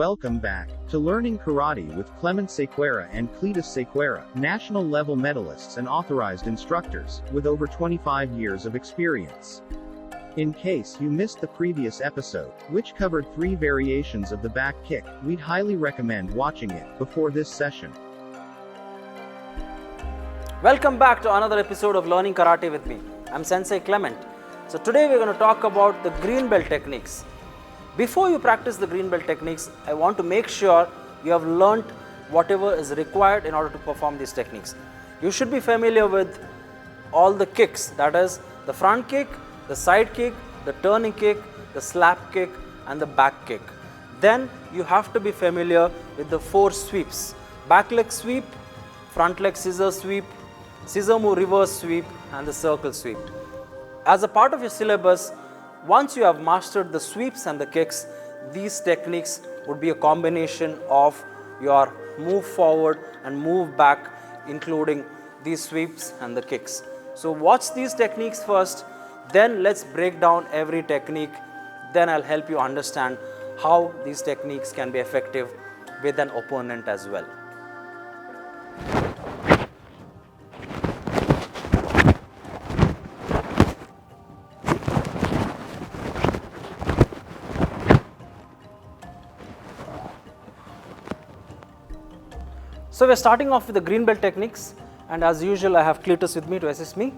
Welcome back to Learning Karate with Clement Sequeira and Cletus Sequeira, national level medalists and authorized instructors, with over 25 years of experience. In case you missed the previous episode, which covered 3 variations of the back kick, we'd highly recommend watching it before this session. Welcome back to another episode of Learning Karate with me. I'm Sensei Clement. So today we're going to talk about the green belt techniques. Before you practice the green belt techniques, I want to make sure you have learnt whatever is required in order to perform these techniques. You should be familiar with all the kicks, that is the front kick, the side kick, the turning kick, the slap kick and the back kick. Then you have to be familiar with the 4 sweeps: back leg sweep, front leg scissor sweep, scissor move reverse sweep and the circle sweep. As a part of your syllabus, once you have mastered the sweeps and the kicks, these techniques would be a combination of your move forward and move back, including these sweeps and the kicks. So watch these techniques first, then let's break down every technique. Then I'll help you understand how these techniques can be effective with an opponent as well. So we're starting off with the green belt techniques, and as usual I have Cletus with me to assist me.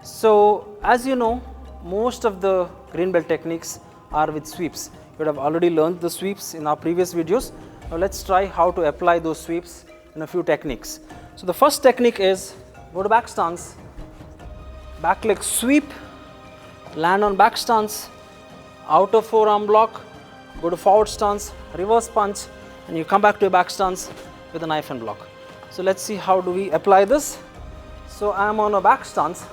So as you know, most of the green belt techniques are with sweeps. You would have already learned the sweeps in our previous videos. Now let's try how to apply those sweeps in a few techniques. So the first technique is go to back stance, back leg sweep, land on back stance, outer forearm block, go to forward stance, reverse punch, and you come back to your back stance with a knife and block. So let's see how do we apply this. So I am on a back stance.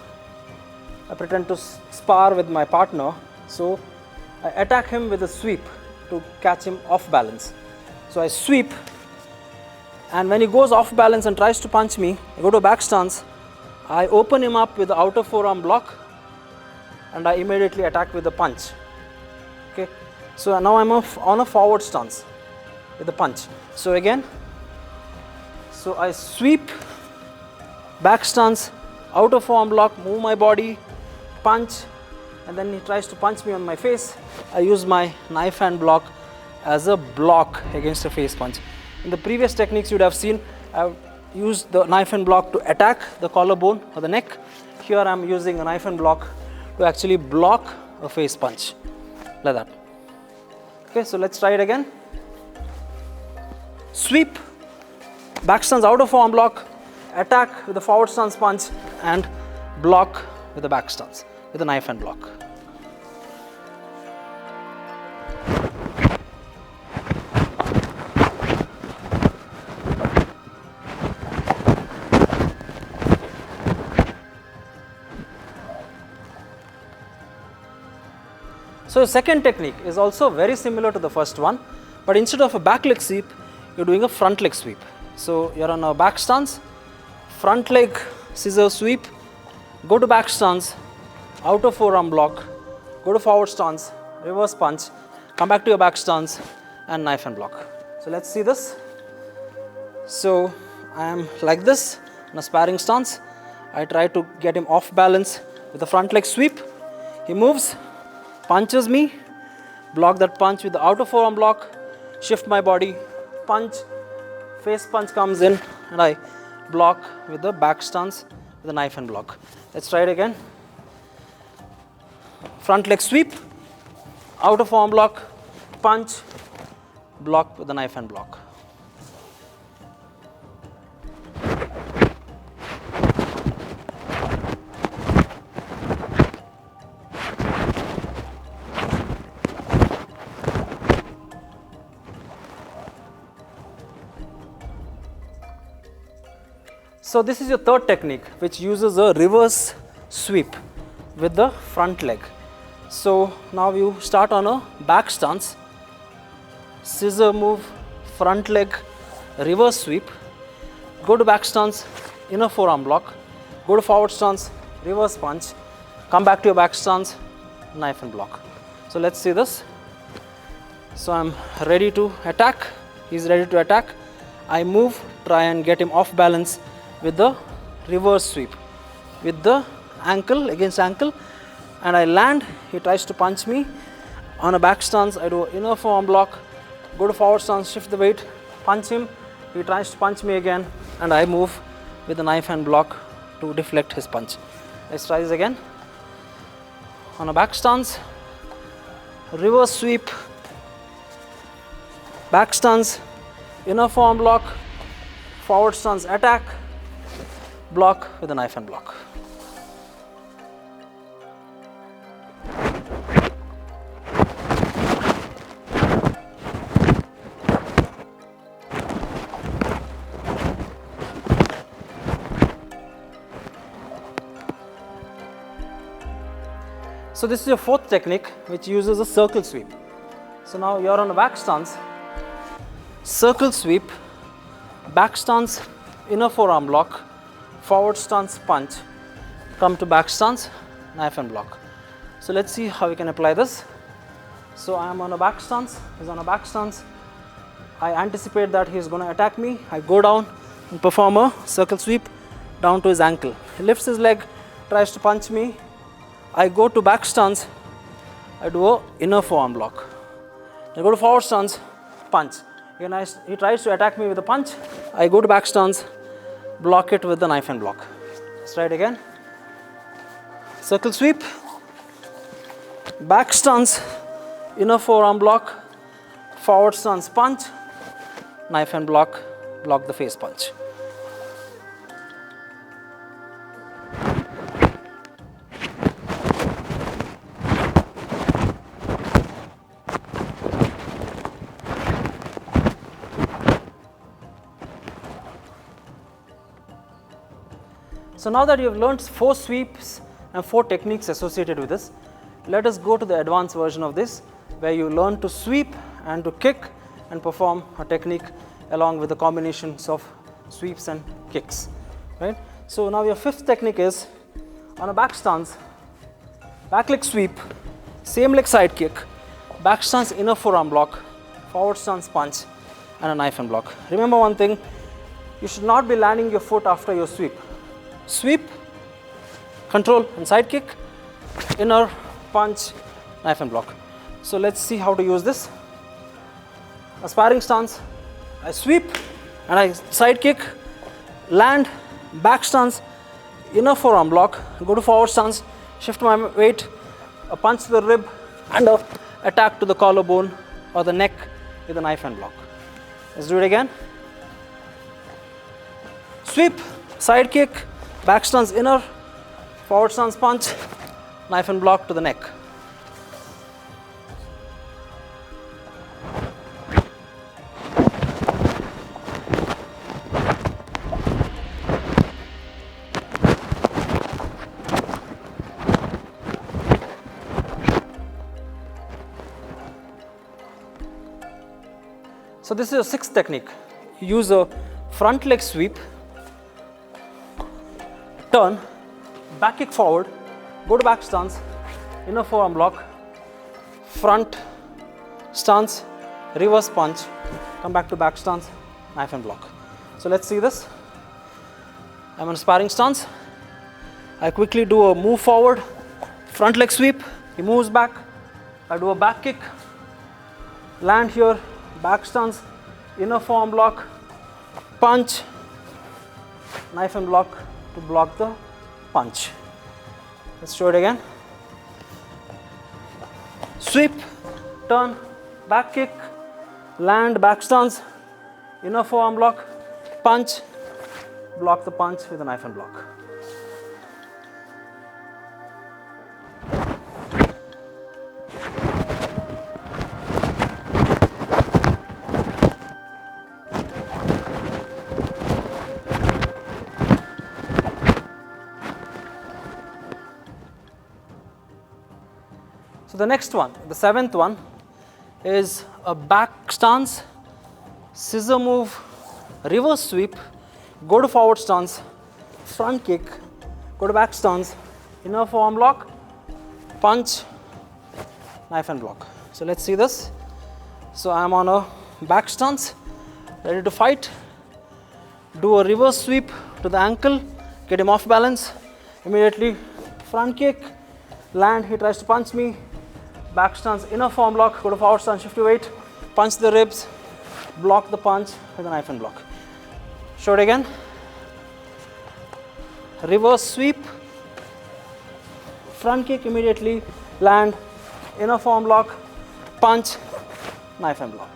I pretend to spar with my partner. So I attack him with a sweep to catch him off balance. So I sweep, and when he goes off balance and tries to punch me, I go to a back stance. I open him up with the outer forearm block and I immediately attack with a punch. Okay. So now I'm on a forward stance with a punch. So again, so I sweep, back stance, outer forearm block, move my body, punch, and then he tries to punch me on my face. I use my knife hand block as a block against a face punch. In the previous techniques you would have seen, I've used the knife hand block to attack the collarbone or the neck. Here I'm using a knife hand block to actually block a face punch, like that. Okay, so let's try it again. Sweep, back stance, outer forearm block, attack with a forward stance punch and block with a back stance with a knife and block. So the second technique is also very similar to the first one, but instead of a back leg sweep, you're doing a front leg sweep. So you're on a back stance, front leg scissor sweep, go to back stance, outer forearm block, go to forward stance, reverse punch, come back to your back stance and knife and block. So let's see this. So I am like this in a sparring stance. I try to get him off balance with a front leg sweep. He moves, punches me, block that punch with the outer forearm block, shift my body, punch, face punch comes in and I block with the back stance with a knife and block. Let's try it again. Front leg sweep, outer forearm block, punch, block with the knife and block. So this is your third technique, which uses a reverse sweep with the front leg. So now you start on a back stance, scissor move, front leg, reverse sweep, go to back stance, inner forearm block, go to forward stance, reverse punch, come back to your back stance, knife and block. So let's see this. So I'm ready to attack. He's ready to attack. I move, try and get him off balance with the reverse sweep, with the ankle against ankle, and I land. He tries to punch me. On a back stance, I do inner forearm block, go to forward stance, shift the weight, punch him. He tries to punch me again, and I move with the knife hand block to deflect his punch. Let's try this again. On a back stance, reverse sweep, back stance, inner forearm block, forward stance attack, block with a knife hand block. So this is your fourth technique, which uses a circle sweep. So now you're on a back stance, circle sweep, back stance, inner forearm block, forward stance punch, come to back stance, knife and block. So let's see how we can apply this. So I am on a back stance, he's on a back stance. I anticipate that he's going to attack me. I go down and perform a circle sweep down to his ankle. He lifts his leg, tries to punch me. I go to back stance, I do a inner forearm block. I go to forward stance, punch. Again, he tries to attack me with a punch. I go to back stance, block it with the knife and block. Let's try it again. Circle sweep, back stance, inner forearm block, forward stance punch, knife and block, block the face punch. So now that you have learned 4 sweeps and 4 techniques associated with this, let us go to the advanced version of this, where you learn to sweep and to kick and perform a technique along with the combinations of sweeps and kicks, right? So now your 5th technique is on a back stance, back leg sweep, same leg side kick, back stance inner forearm block, forward stance punch and a knife and block. Remember one thing, you should not be landing your foot after your sweep. Sweep, control and side kick, inner punch, knife and block. So let's see how to use this. A sparring stance, I sweep and I side kick, land, back stance, inner forearm block, go to forward stance, shift my weight, a punch to the rib and a attack to the collarbone or the neck with a knife and block. Let's do it again. Sweep, side kick, back stance inner, forward stance punch, knife and block to the neck. So this is your 6th technique. You use a front leg sweep, turn, back kick forward, go to back stance, inner forearm block, front stance, reverse punch, come back to back stance, knife and block. So let's see this. I'm on a sparring stance. I quickly do a move forward, front leg sweep, he moves back, I do a back kick, land here, back stance, inner forearm block, punch, knife and block to block the punch. Let's show it again. Sweep, turn, back kick, land, back stance, inner forearm block, punch, block the punch with a knife and block. So the next one, the 7th one, is a back stance, scissor move, reverse sweep, go to forward stance, front kick, go to back stance, inner forearm block, punch, knife and block. So let's see this. So I am on a back stance, ready to fight. Do a reverse sweep to the ankle, get him off balance. Immediately front kick, land, he tries to punch me. Back stance, inner forearm block, go to forward stance, shift your weight, punch the ribs, block the punch with a knife and block. Show it again. Reverse sweep, front kick, immediately land, inner forearm block, punch, knife and block.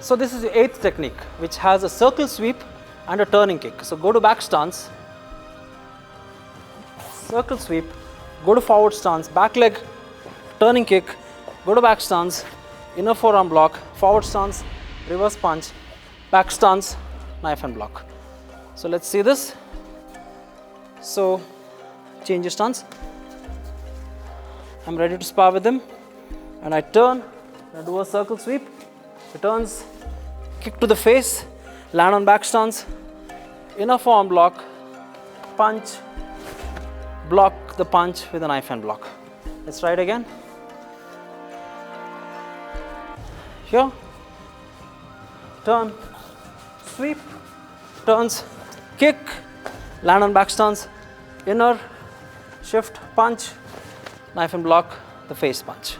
So this is the 8th technique, which has a circle sweep and a turning kick. So go to back stance, circle sweep, go to forward stance, back leg, turning kick, go to back stance, inner forearm block, forward stance, reverse punch, back stance, knife and block. So let's see this. So change your stance. I'm ready to spar with him, and I turn and do a circle sweep. He turns, kick to the face, land on back stance, inner forearm block, punch, block the punch with a knife and block. Let's try it again. Here, turn, sweep, turns, kick, land on back stance, inner, shift, punch, knife and block, the face punch.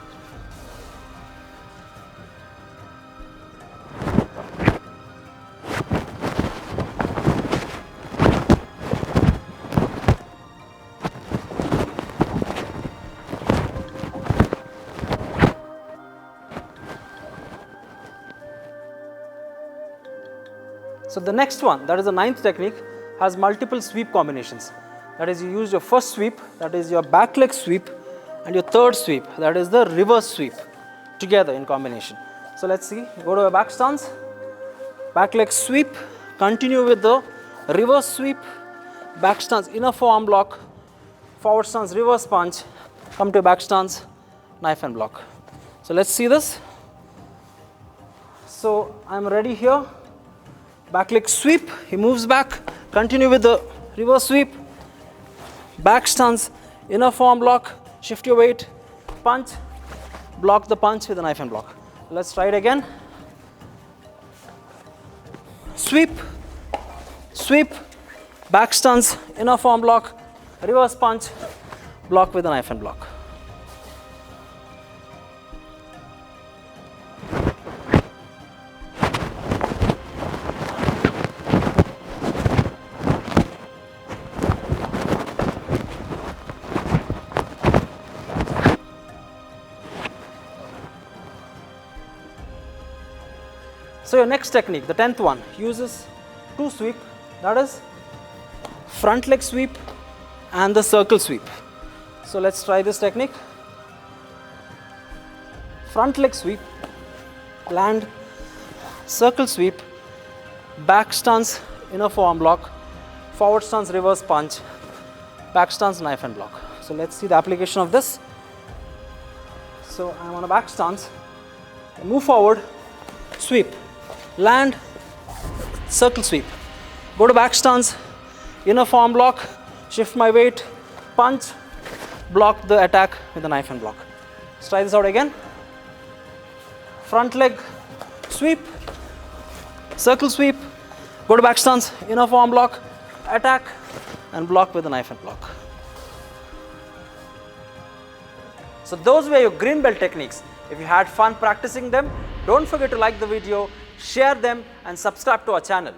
So the next one, that is the 9th technique, has multiple sweep combinations. That is, you use your first sweep, that is your back leg sweep, and your third sweep, that is the reverse sweep, together in combination. So let's see, go to a back stance, back leg sweep, continue with the reverse sweep, back stance, inner forearm block, forward stance, reverse punch, come to a back stance, knife and block. So let's see this. So I'm ready here. Back leg sweep, he moves back, continue with the reverse sweep, back stance, inner forearm block, shift your weight, punch, block the punch with a knife and block. Let's try it again. Sweep, sweep, back stance, inner forearm block, reverse punch, block with a knife and block. So your next technique, the 10th one, uses two sweep, that is front leg sweep and the circle sweep. So let's try this technique. Front leg sweep, land, circle sweep, back stance, inner forearm block, forward stance, reverse punch, back stance, knife and block. So let's see the application of this. So I'm on a back stance, I move forward, sweep, land, circle sweep, go to back stance, inner forearm block, shift my weight, punch, block the attack with a knife and block. Let's try this out again. Front leg sweep, circle sweep, go to back stance, inner forearm block, attack and block with a knife and block. So those were your green belt techniques. If you had fun practicing them, don't forget to like the video, share them and subscribe to our channel.